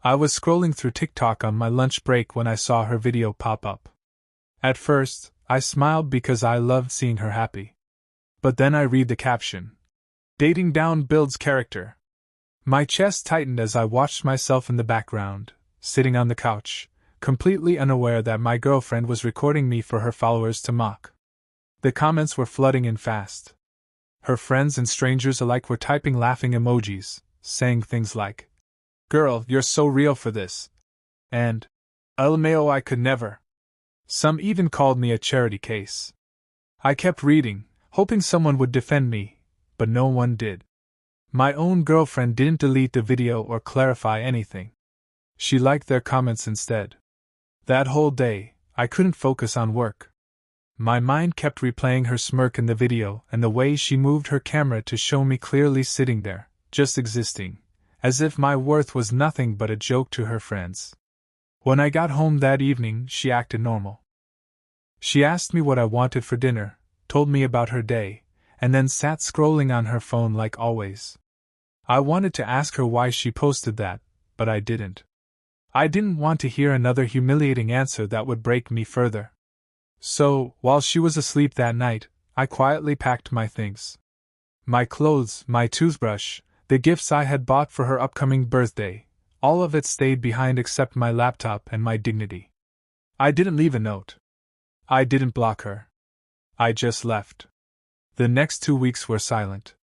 I was scrolling through TikTok on my lunch break when I saw her video pop up. At first, I smiled because I loved seeing her happy. But then I read the caption. Dating down builds character. My chest tightened as I watched myself in the background, sitting on the couch, completely unaware that my girlfriend was recording me for her followers to mock. The comments were flooding in fast. Her friends and strangers alike were typing laughing emojis, saying things like, "Girl, you're so real for this," and "LMAO, I could never." Some even called me a charity case. I kept reading, hoping someone would defend me, but no one did. My own girlfriend didn't delete the video or clarify anything. She liked their comments instead. That whole day, I couldn't focus on work. My mind kept replaying her smirk in the video and the way she moved her camera to show me clearly sitting there, just existing, as if my worth was nothing but a joke to her friends. When I got home that evening, she acted normal. She asked me what I wanted for dinner, told me about her day, and then sat scrolling on her phone like always. I wanted to ask her why she posted that, but I didn't. I didn't want to hear another humiliating answer that would break me further. So, while she was asleep that night, I quietly packed my things. My clothes, my toothbrush, the gifts I had bought for her upcoming birthday, all of it stayed behind except my laptop and my dignity. I didn't leave a note. I didn't block her. I just left. The next 2 weeks were silent.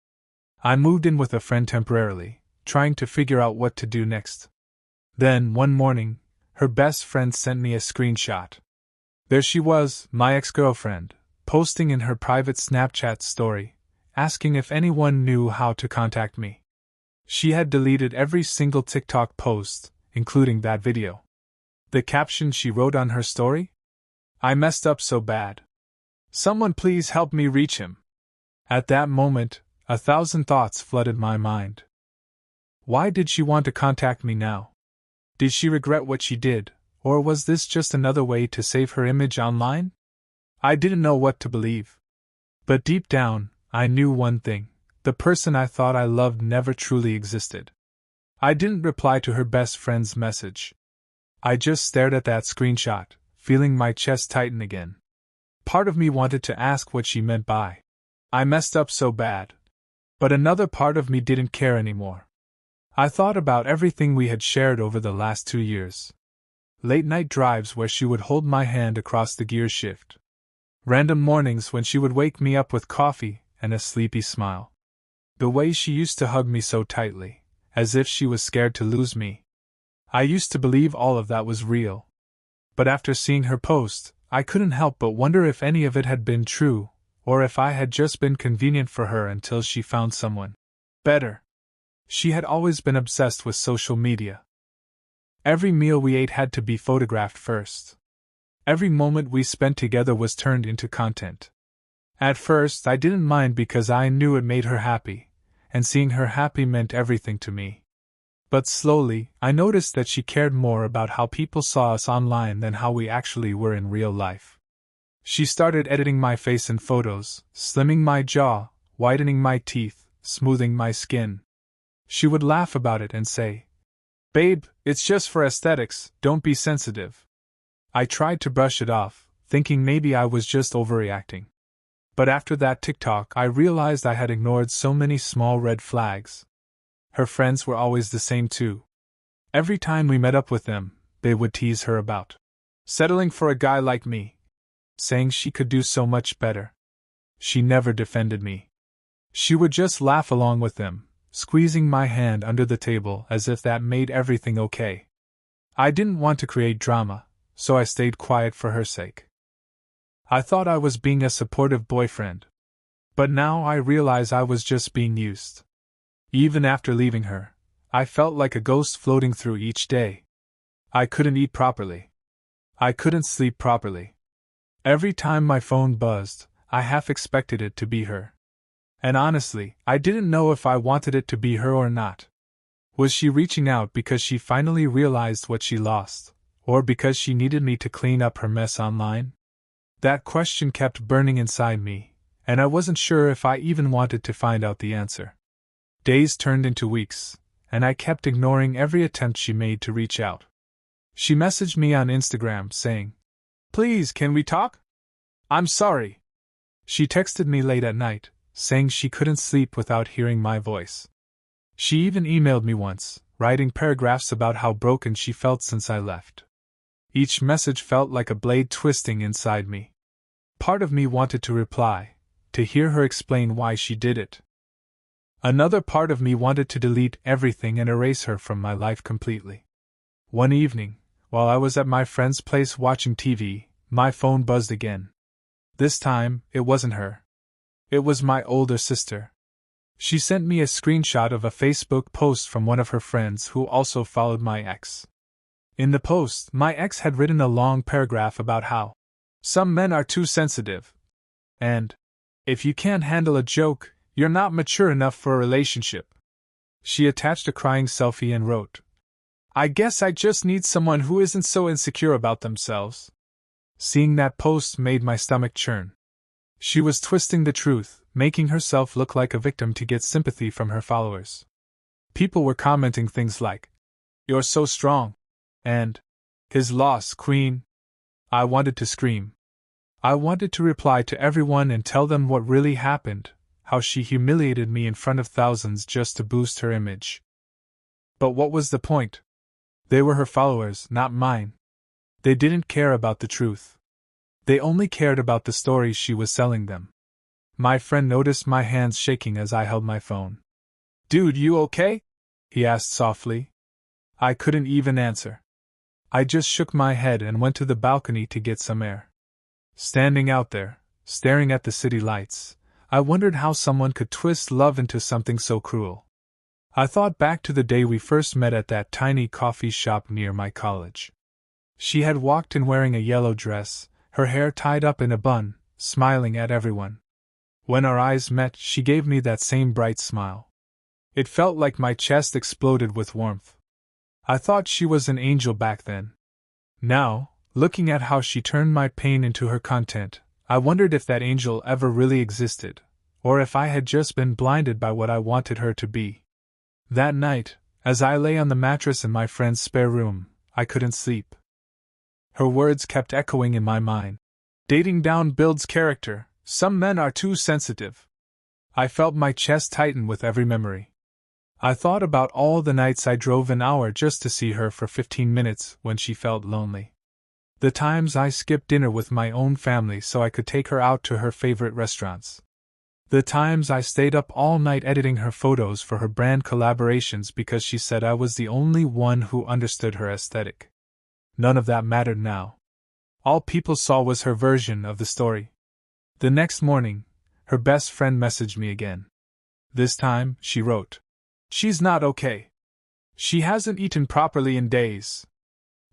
I moved in with a friend temporarily, trying to figure out what to do next. Then, one morning, her best friend sent me a screenshot. There she was, my ex-girlfriend, posting in her private Snapchat story, asking if anyone knew how to contact me. She had deleted every single TikTok post, including that video. The caption she wrote on her story? "I messed up so bad. Someone please help me reach him." At that moment, 1,000 thoughts flooded my mind. Why did she want to contact me now? Did she regret what she did, or was this just another way to save her image online? I didn't know what to believe. But deep down, I knew one thing: the person I thought I loved never truly existed. I didn't reply to her best friend's message. I just stared at that screenshot, feeling my chest tighten again. Part of me wanted to ask what she meant by, "I messed up so bad." But another part of me didn't care anymore. I thought about everything we had shared over the last 2 years. Late-night drives where she would hold my hand across the gear shift. Random mornings when she would wake me up with coffee and a sleepy smile. The way she used to hug me so tightly, as if she was scared to lose me. I used to believe all of that was real. But after seeing her post, I couldn't help but wonder if any of it had been true, or if I had just been convenient for her until she found someone better. She had always been obsessed with social media. Every meal we ate had to be photographed first. Every moment we spent together was turned into content. At first, I didn't mind because I knew it made her happy, and seeing her happy meant everything to me. But slowly, I noticed that she cared more about how people saw us online than how we actually were in real life. She started editing my face in photos, slimming my jaw, whitening my teeth, smoothing my skin. She would laugh about it and say, "Babe, it's just for aesthetics, don't be sensitive." I tried to brush it off, thinking maybe I was just overreacting. But after that TikTok, I realized I had ignored so many small red flags. Her friends were always the same too. Every time we met up with them, they would tease her about settling for a guy like me, saying she could do so much better. She never defended me. She would just laugh along with them, squeezing my hand under the table as if that made everything okay. I didn't want to create drama, so I stayed quiet for her sake. I thought I was being a supportive boyfriend. But now I realize I was just being used. Even after leaving her, I felt like a ghost floating through each day. I couldn't eat properly. I couldn't sleep properly. Every time my phone buzzed, I half expected it to be her. And honestly, I didn't know if I wanted it to be her or not. Was she reaching out because she finally realized what she lost, or because she needed me to clean up her mess online? That question kept burning inside me, and I wasn't sure if I even wanted to find out the answer. Days turned into weeks, and I kept ignoring every attempt she made to reach out. She messaged me on Instagram saying, "Please, can we talk? I'm sorry." She texted me late at night, saying she couldn't sleep without hearing my voice. She even emailed me once, writing paragraphs about how broken she felt since I left. Each message felt like a blade twisting inside me. Part of me wanted to reply, to hear her explain why she did it. Another part of me wanted to delete everything and erase her from my life completely. One evening, while I was at my friend's place watching TV, my phone buzzed again. This time, it wasn't her. It was my older sister. She sent me a screenshot of a Facebook post from one of her friends who also followed my ex. In the post, my ex had written a long paragraph about how some men are too sensitive, and if you can't handle a joke, you're not mature enough for a relationship. She attached a crying selfie and wrote, "I guess I just need someone who isn't so insecure about themselves." Seeing that post made my stomach churn. She was twisting the truth, making herself look like a victim to get sympathy from her followers. People were commenting things like, "You're so strong," and "His loss, queen." I wanted to scream. I wanted to reply to everyone and tell them what really happened, how she humiliated me in front of thousands just to boost her image. But what was the point? They were her followers, not mine. They didn't care about the truth. They only cared about the stories she was selling them. My friend noticed my hands shaking as I held my phone. "Dude, you okay?" he asked softly. I couldn't even answer. I just shook my head and went to the balcony to get some air. Standing out there, staring at the city lights, I wondered how someone could twist love into something so cruel. I thought back to the day we first met at that tiny coffee shop near my college. She had walked in wearing a yellow dress, her hair tied up in a bun, smiling at everyone. When our eyes met, she gave me that same bright smile. It felt like my chest exploded with warmth. I thought she was an angel back then. Now, looking at how she turned my pain into her content, I wondered if that angel ever really existed, or if I had just been blinded by what I wanted her to be. That night, as I lay on the mattress in my friend's spare room, I couldn't sleep. Her words kept echoing in my mind. Dating down builds character. Some men are too sensitive. I felt my chest tighten with every memory. I thought about all the nights I drove an hour just to see her for 15 minutes when she felt lonely. The times I skipped dinner with my own family so I could take her out to her favorite restaurants. The times I stayed up all night editing her photos for her brand collaborations because she said I was the only one who understood her aesthetic. None of that mattered now. All people saw was her version of the story. The next morning, her best friend messaged me again. This time, she wrote, "She's not okay. She hasn't eaten properly in days.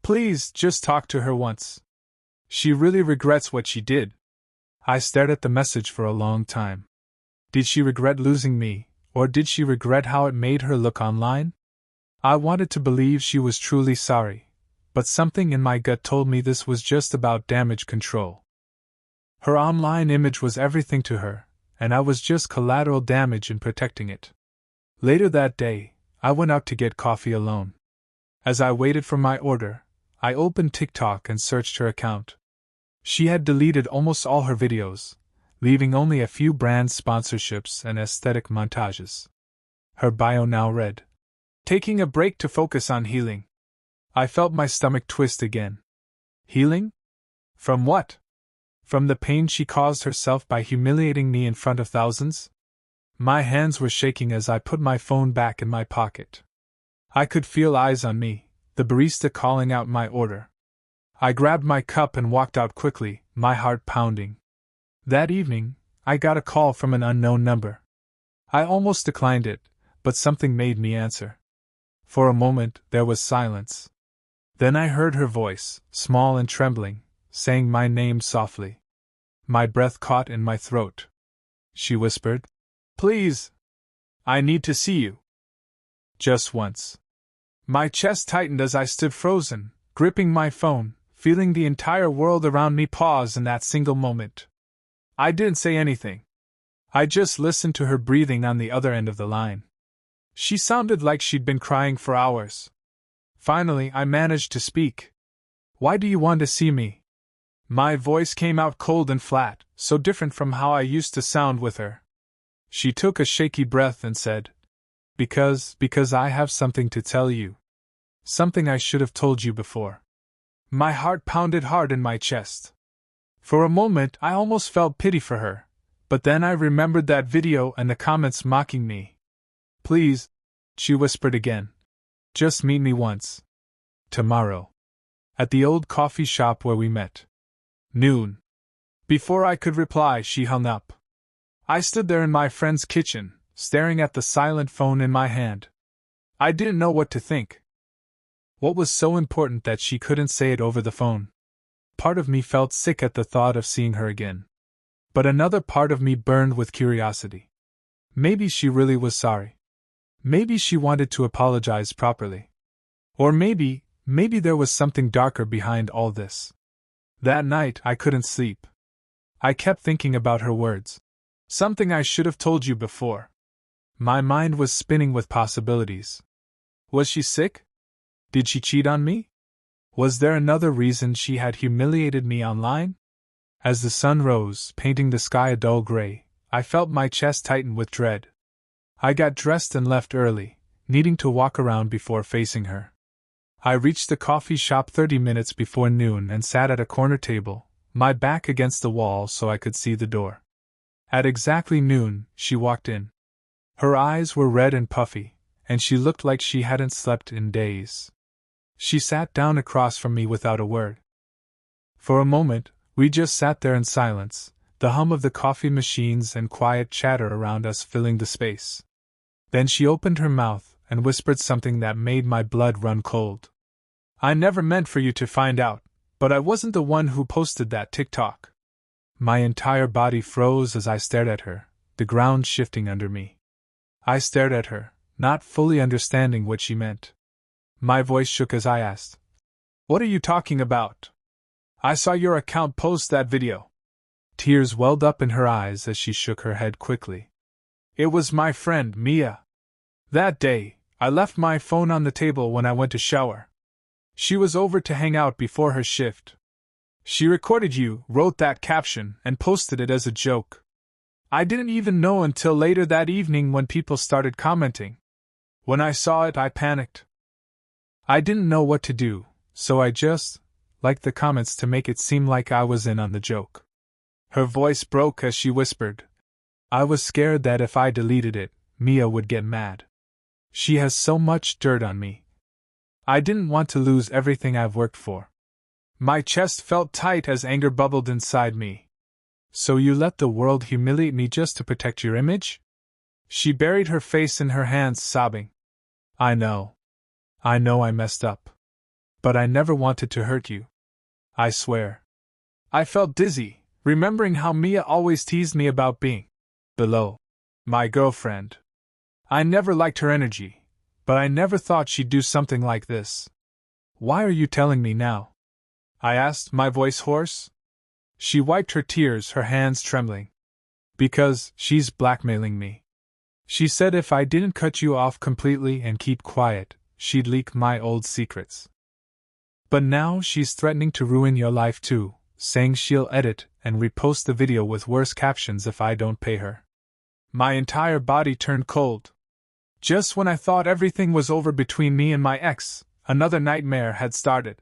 Please, just talk to her once. She really regrets what she did." I stared at the message for a long time. Did she regret losing me, or did she regret how it made her look online? I wanted to believe she was truly sorry, but something in my gut told me this was just about damage control. Her online image was everything to her, and I was just collateral damage in protecting it. Later that day, I went out to get coffee alone. As I waited for my order, I opened TikTok and searched her account. She had deleted almost all her videos, leaving only a few brand sponsorships and aesthetic montages. Her bio now read, "Taking a break to focus on healing." I felt my stomach twist again. Healing? From what? From the pain she caused herself by humiliating me in front of thousands? My hands were shaking as I put my phone back in my pocket. I could feel eyes on me, the barista calling out my order. I grabbed my cup and walked out quickly, my heart pounding. That evening, I got a call from an unknown number. I almost declined it, but something made me answer. For a moment, there was silence. Then I heard her voice, small and trembling, saying my name softly. My breath caught in my throat. She whispered, "Please. I need to see you." Just once. My chest tightened as I stood frozen, gripping my phone, feeling the entire world around me pause in that single moment. I didn't say anything. I just listened to her breathing on the other end of the line. She sounded like she'd been crying for hours. Finally, I managed to speak. "Why do you want to see me?" My voice came out cold and flat, so different from how I used to sound with her. She took a shaky breath and said, Because I have something to tell you. Something I should have told you before." My heart pounded hard in my chest. For a moment, I almost felt pity for her, but then I remembered that video and the comments mocking me. "Please," she whispered again. "Just meet me once. Tomorrow. At the old coffee shop where we met. Noon." Before I could reply, she hung up. I stood there in my friend's kitchen, staring at the silent phone in my hand. I didn't know what to think. What was so important that she couldn't say it over the phone? Part of me felt sick at the thought of seeing her again. But another part of me burned with curiosity. Maybe she really was sorry. Maybe she wanted to apologize properly. Or maybe there was something darker behind all this. That night, I couldn't sleep. I kept thinking about her words. "Something I should have told you before." My mind was spinning with possibilities. Was she sick? Did she cheat on me? Was there another reason she had humiliated me online? As the sun rose, painting the sky a dull gray, I felt my chest tighten with dread. I got dressed and left early, needing to walk around before facing her. I reached the coffee shop 30 minutes before noon and sat at a corner table, my back against the wall so I could see the door. At exactly noon, she walked in. Her eyes were red and puffy, and she looked like she hadn't slept in days. She sat down across from me without a word. For a moment, we just sat there in silence, the hum of the coffee machines and quiet chatter around us filling the space. Then she opened her mouth and whispered something that made my blood run cold. "I never meant for you to find out, but I wasn't the one who posted that TikTok." My entire body froze as I stared at her, the ground shifting under me. I stared at her, not fully understanding what she meant. My voice shook as I asked, "What are you talking about? I saw your account post that video." Tears welled up in her eyes as she shook her head quickly. "It was my friend, Mia. That day, I left my phone on the table when I went to shower. She was over to hang out before her shift. She recorded you, wrote that caption, and posted it as a joke. I didn't even know until later that evening when people started commenting. When I saw it, I panicked. I didn't know what to do, so I just liked the comments to make it seem like I was in on the joke." Her voice broke as she whispered, "I was scared that if I deleted it, Mia would get mad. She has so much dirt on me. I didn't want to lose everything I've worked for." My chest felt tight as anger bubbled inside me. "So you let the world humiliate me just to protect your image?" She buried her face in her hands, sobbing. I know I messed up. But I never wanted to hurt you. I swear." I felt dizzy, remembering how Mia always teased me about being below my girlfriend. I never liked her energy, but I never thought she'd do something like this. "Why are you telling me now?" I asked, my voice hoarse. She wiped her tears, her hands trembling. "Because she's blackmailing me. She said if I didn't cut you off completely and keep quiet, she'd leak my old secrets. But now she's threatening to ruin your life too, saying she'll edit and repost the video with worse captions if I don't pay her." My entire body turned cold. Just when I thought everything was over between me and my ex, another nightmare had started.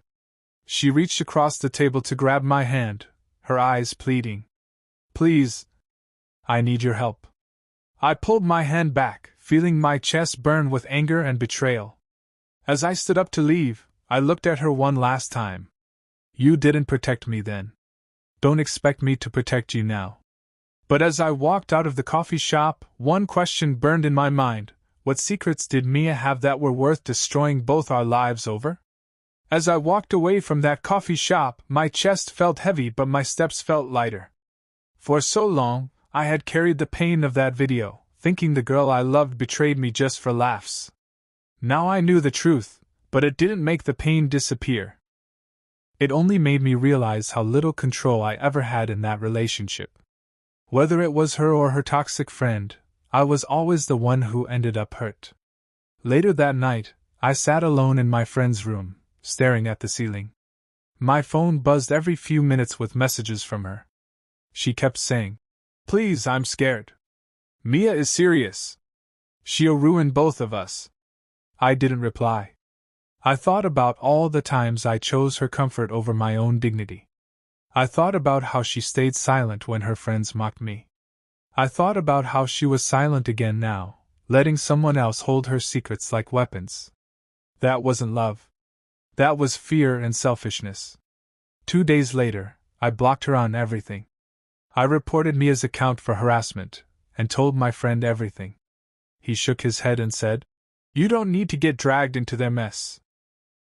She reached across the table to grab my hand, her eyes pleading. "Please, I need your help." I pulled my hand back, feeling my chest burn with anger and betrayal. As I stood up to leave, I looked at her one last time. "You didn't protect me then. Don't expect me to protect you now." But as I walked out of the coffee shop, one question burned in my mind. What secrets did Mia have that were worth destroying both our lives over? As I walked away from that coffee shop, my chest felt heavy but my steps felt lighter. For so long, I had carried the pain of that video, thinking the girl I loved betrayed me just for laughs. Now I knew the truth, but it didn't make the pain disappear. It only made me realize how little control I ever had in that relationship. Whether it was her or her toxic friend, I was always the one who ended up hurt. Later that night, I sat alone in my friend's room, staring at the ceiling. My phone buzzed every few minutes with messages from her. She kept saying, "Please, I'm scared. Mia is serious. She'll ruin both of us." I didn't reply. I thought about all the times I chose her comfort over my own dignity. I thought about how she stayed silent when her friends mocked me. I thought about how she was silent again now, letting someone else hold her secrets like weapons. That wasn't love. That was fear and selfishness. 2 days later, I blocked her on everything. I reported Mia's account for harassment, and told my friend everything. He shook his head and said, "You don't need to get dragged into their mess.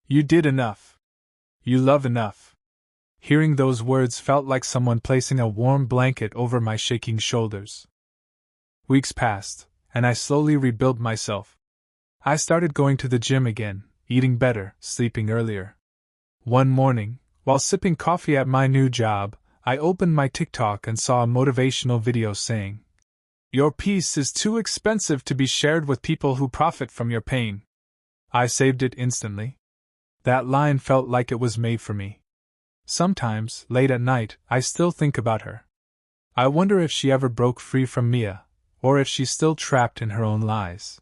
You did enough. You love enough." Hearing those words felt like someone placing a warm blanket over my shaking shoulders. Weeks passed, and I slowly rebuilt myself. I started going to the gym again, eating better, sleeping earlier. One morning, while sipping coffee at my new job, I opened my TikTok and saw a motivational video saying, "Your peace is too expensive to be shared with people who profit from your pain." I saved it instantly. That line felt like it was made for me. Sometimes, late at night, I still think about her. I wonder if she ever broke free from Mia, or if she's still trapped in her own lies.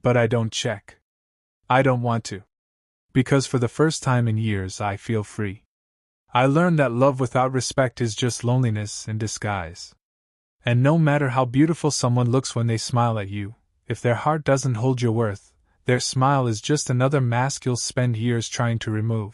But I don't check. I don't want to. Because for the first time in years I feel free. I learned that love without respect is just loneliness in disguise. And no matter how beautiful someone looks when they smile at you, if their heart doesn't hold your worth, their smile is just another mask you'll spend years trying to remove.